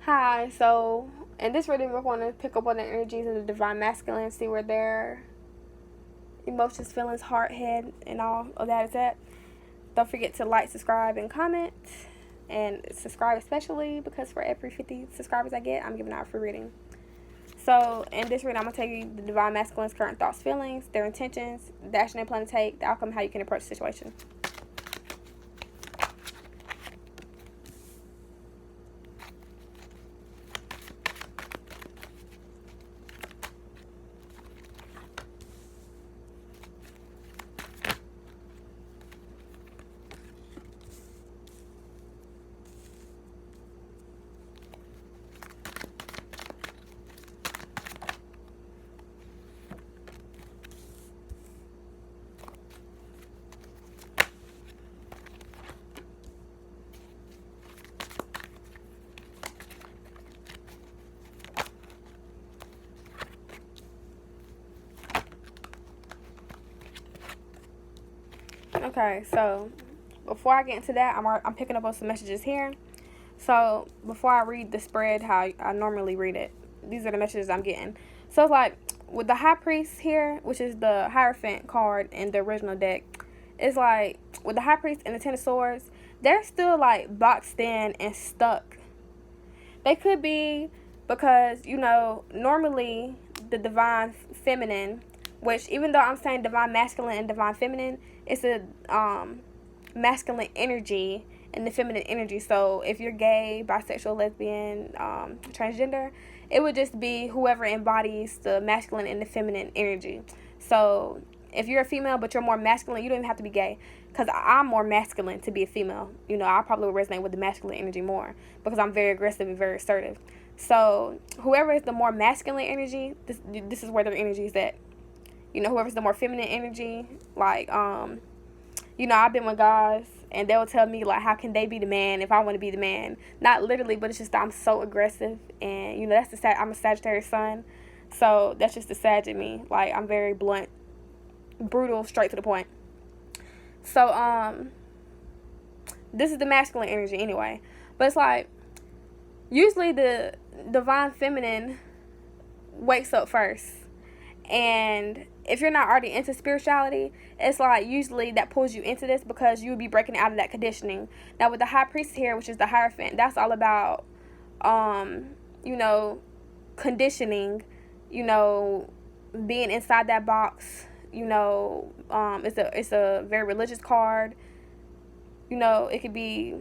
Hi, so in this reading, we're going to pick up on the energies of the divine masculine, see where their emotions, feelings, heart, head, and all of that is at. Don't forget to like, subscribe, and comment. And subscribe especially because for every 50 subscribers I get, I'm giving out a free reading. So in this reading, I'm going to tell you the divine masculine's current thoughts, feelings, their intentions, the action they plan to take, the outcome, how you can approach the situation. Okay, so before I get into that, I'm picking up on some messages here. So before I read the spread, how I normally read it, these are the messages I'm getting. So it's like with the High Priest here, which is the Hierophant card in the original deck, it's like with the High Priest and the Ten of Swords, they're still like boxed in and stuck. They could be because, normally the divine feminine, which even though I'm saying divine masculine and divine feminine, it's a masculine energy and the feminine energy. So if you're gay, bisexual, lesbian, transgender, it would just be whoever embodies the masculine and the feminine energy. So if you're a female but you're more masculine, you don't even have to be gay, because I'm more masculine to be a female. I probably would resonate with the masculine energy more because I'm very aggressive and very assertive. So whoever is the more masculine energy, this is where their energy is at. Whoever's the more feminine energy, like I've been with guys and they'll tell me like, how can they be the man if I want to be the man? Not literally, but it's just that I'm so aggressive, and that's I'm a Sagittarius sun, so that's just the Sag in me. Like, I'm very blunt, brutal, straight to the point. So this is the masculine energy anyway, but it's like usually the divine feminine wakes up first. And if you're not already into spirituality, it's like usually that pulls you into this because you would be breaking out of that conditioning. Now with the High Priest here, which is the Hierophant, that's all about, conditioning, being inside that box. It's a very religious card. It could be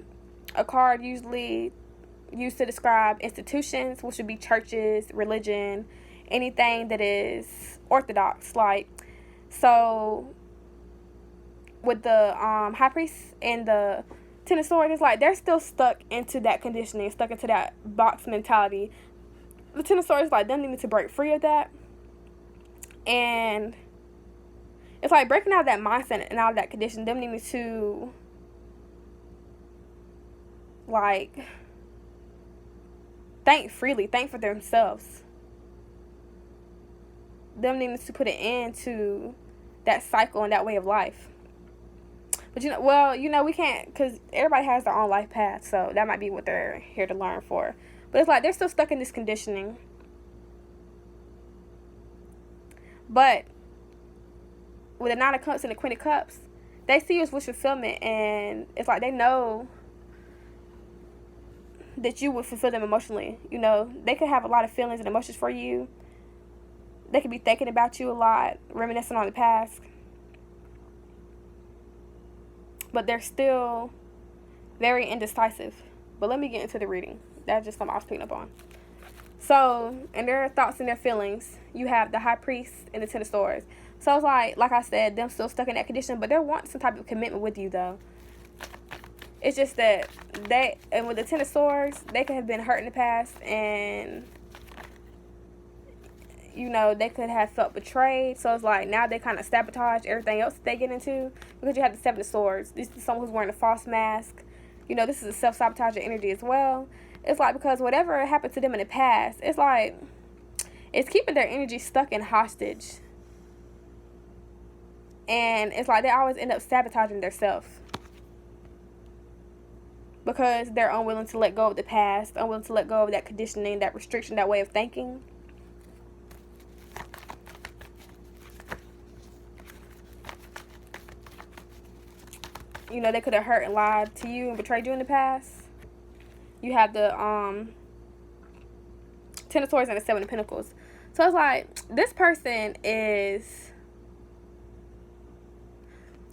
a card usually used to describe institutions, which would be churches, religion, anything that is orthodox. Like, so with the High Priest and the Ten of Swords, it's like they're still stuck into that conditioning, stuck into that box mentality. The Ten of Swords is like them needing to break free of that, and it's like breaking out of that mindset and out of that condition, them needing to like think freely, think for themselves. Them needing to put an end to that cycle and that way of life. But we can't, because everybody has their own life path, so that might be what they're here to learn for. But it's like they're still stuck in this conditioning. But with the Nine of Cups and the Queen of Cups, they see you as wish fulfillment, and it's like they know that you would fulfill them emotionally. They could have a lot of feelings and emotions for you. They could be thinking about you a lot, reminiscing on the past. But they're still very indecisive. But let me get into the reading. That's just something I was picking up on. So, in their thoughts and their feelings, you have the High Priest and the Ten of Swords. So it's like I said, them still stuck in that condition, but they want some type of commitment with you, though. It's just that and with the Ten of Swords, they could have been hurt in the past, and they could have felt betrayed. So it's like now they kind of sabotage everything else that they get into, because you have the Seven of Swords. This is someone who's wearing a false mask. This is a self-sabotaging energy as well. It's like because whatever happened to them in the past, it's like it's keeping their energy stuck and hostage. And it's like they always end up sabotaging themselves. because they're unwilling to let go of the past, unwilling to let go of that conditioning, that restriction, that way of thinking. You know, they could have hurt and lied to you and betrayed you in the past. You have the Ten of Swords and the Seven of Pentacles. So it's like, this person is,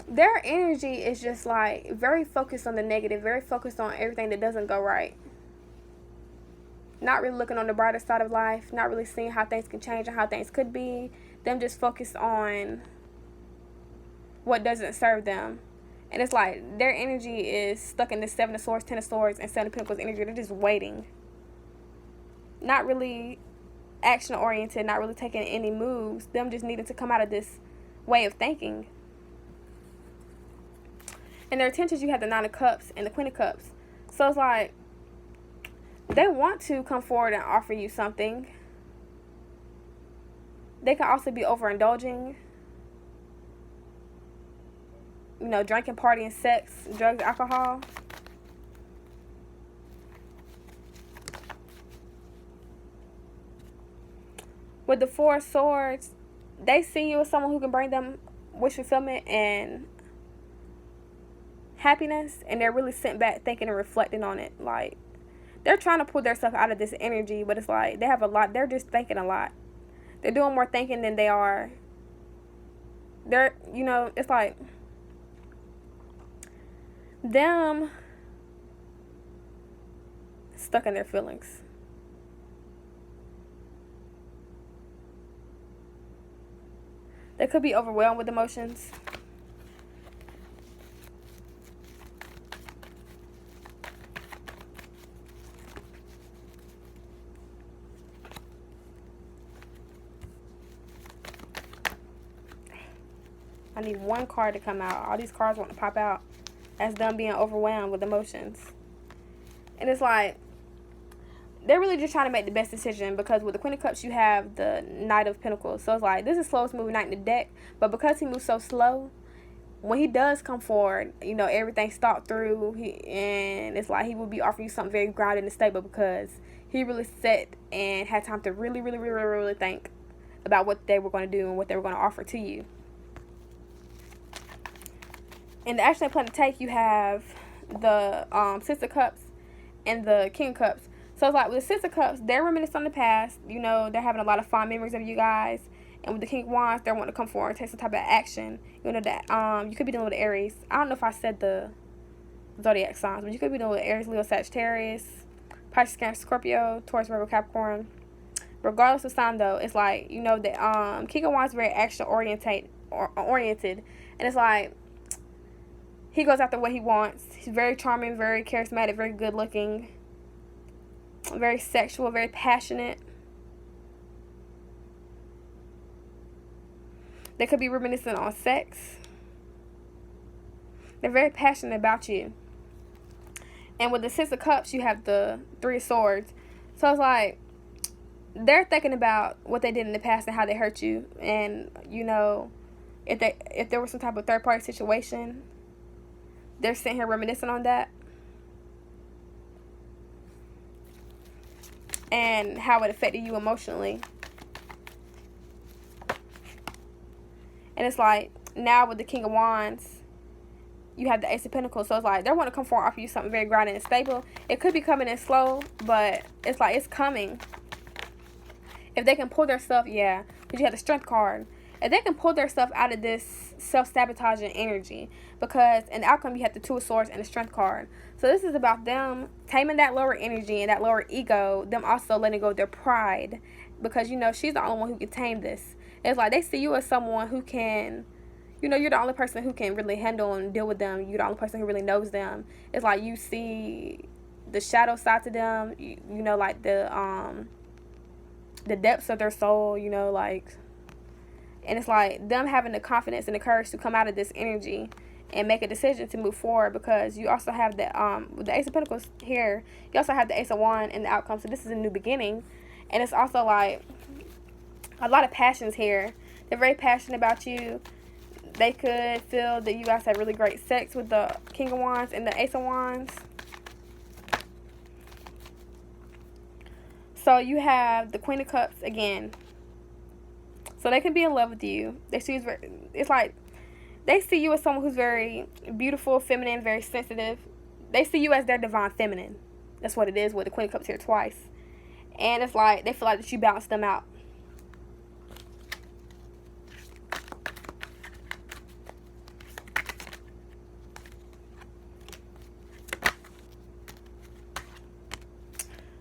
their energy is just like very focused on the negative, very focused on everything that doesn't go right. Not really looking on the brighter side of life, not really seeing how things can change and how things could be. Them just focused on what doesn't serve them. And it's like their energy is stuck in this Seven of Swords, Ten of Swords, and Seven of Pentacles energy. They're just waiting. Not really action-oriented, not really taking any moves. Them just needing to come out of this way of thinking. And their intentions, you have the Nine of Cups and the Queen of Cups. So it's like, they want to come forward and offer you something. They can also be overindulging. You know, drinking, partying, sex, drugs, alcohol. With the Four of Swords, they see you as someone who can bring them wish fulfillment and happiness, and they're really sitting back thinking and reflecting on it. Like, they're trying to pull themselves out of this energy, but it's like they have a lot. They're just thinking a lot. They're doing more thinking than they are. They're, you know, it's like them stuck in their feelings. They could be overwhelmed with emotions. I need one card to come out. All these cards want to pop out as them being overwhelmed with emotions. And it's like, they're really just trying to make the best decision, because with the Queen of Cups, you have the Knight of Pentacles. So it's like, this is the slowest moving knight in the deck. But because he moves so slow, when he does come forward, you know, everything's thought through. And it's like he will be offering you something very grounded and stable, because he really sat and had time to really think about what they were going to do and what they were going to offer to you. In the action they plan to take, you have the Six of Cups and the King of Cups. So it's like, with the Six of Cups, they're reminiscing on the past. You know, they're having a lot of fond memories of you guys. And with the King of Wands, they're wanting to come forward and take some type of action. You know, that you could be dealing with Aries. I don't know if I said the zodiac signs, but you could be dealing with Aries, Leo, Sagittarius, Pisces, Cancer, Scorpio, Taurus, Virgo, Capricorn. Regardless of sign, though, it's like, you know, that King of Wands is very action-oriented. And it's like, he goes after what he wants. He's very charming, very charismatic, very good-looking, very sexual, very passionate. They could be reminiscent on sex. They're very passionate about you. And with the Six of Cups, you have the Three of Swords. So it's like, they're thinking about what they did in the past and how they hurt you. And, you know, if there was some type of third-party situation, they're sitting here reminiscing on that. And how it affected you emotionally. And it's like, now with the King of Wands, you have the Ace of Pentacles. So it's like, they want to come forward and offer you something very grounded and stable. It could be coming in slow, but it's like, it's coming. If they can pull their stuff, yeah. Because you have the Strength card. If they can pull their stuff out of this self-sabotaging energy. Because in the outcome, you have the Two of Swords and the Strength card. So this is about them taming that lower energy and that lower ego. Them also letting go of their pride. Because, you know, she's the only one who can tame this. It's like, they see you as someone who can, you know, you're the only person who can really handle and deal with them. You're the only person who really knows them. It's like, you see the shadow side to them. You know, like the depths of their soul, you know, like. And it's like them having the confidence and the courage to come out of this energy and make a decision to move forward, because you also have the with the Ace of Pentacles here, you also have the Ace of Wands in the outcome. So this is a new beginning. And it's also like a lot of passions here. They're very passionate about you. They could feel that you guys have really great sex with the King of Wands and the Ace of Wands. So you have the Queen of Cups again. So they can be in love with you. They see you as it's like they see you as someone who's very beautiful, feminine, very sensitive. They see you as their divine feminine. That's what it is with the Queen of Cups here twice. And it's like they feel like that you balance them out.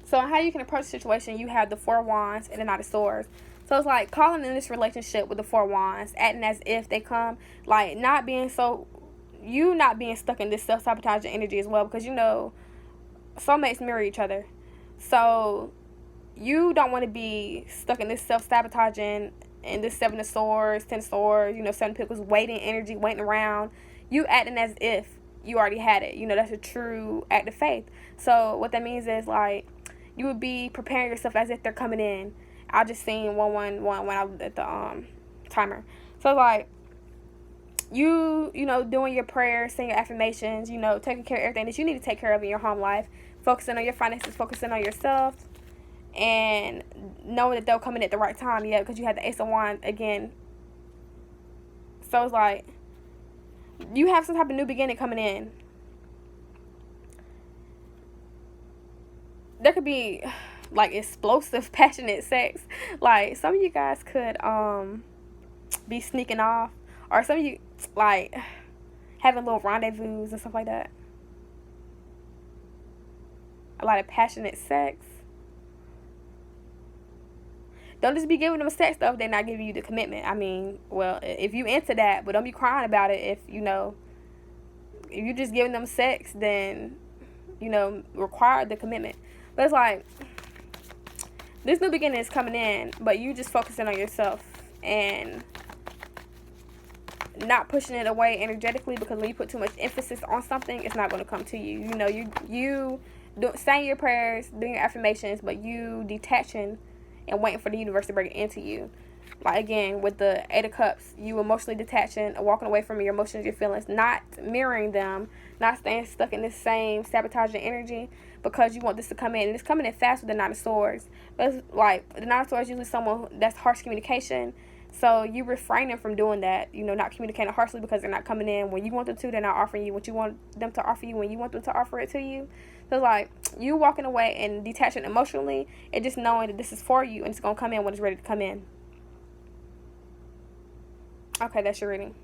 So how you can approach the situation, you have the Four of Wands and the Knight of Swords. So it's like calling in this relationship with the Four of Wands, acting as if they come, like not being so, you not being stuck in this self-sabotaging energy as well, because you know soulmates mirror each other. So you don't want to be stuck in this self-sabotaging and this Seven of Swords, Ten of Swords, you know, Seven of Pentacles, waiting energy, waiting around. You acting as if you already had it. You know, that's a true act of faith. So what that means is like you would be preparing yourself as if they're coming in. I just seen 111 when I was at the timer. So like you know, doing your prayers, saying your affirmations, you know, taking care of everything that you need to take care of in your home life, focusing on your finances, focusing on yourself, and knowing that they'll come in at the right time. Yeah, because you had the Ace of Wands again. So it's like you have some type of new beginning coming in. There could be like explosive, passionate sex. Like some of you guys could be sneaking off, or some of you like having little rendezvous and stuff like that. A lot of passionate sex. Don't just be giving them sex though if they're not giving you the commitment. I mean, well, if you into that, but don't be crying about it if, you know, if you're just giving them sex, then, you know, require the commitment. But it's like, this new beginning is coming in, but you just focusing on yourself and not pushing it away energetically, because when you put too much emphasis on something, it's not going to come to you. You know, you saying your prayers, doing your affirmations, but you detaching and waiting for the universe to bring it into you. Like again, with the Eight of Cups, you emotionally detaching, walking away from your emotions, your feelings, not mirroring them, not staying stuck in this same sabotaging energy, because you want this to come in. And it's coming in fast with the Nine of Swords. But it's like the Nine of Swords is usually someone that's harsh communication. So you refraining from doing that, you know, not communicating harshly, because they're not coming in when you want them to. They're not offering you what you want them to offer you when you want them to offer it to you. So like you walking away and detaching emotionally and just knowing that this is for you and it's going to come in when it's ready to come in. Okay, that's your reading.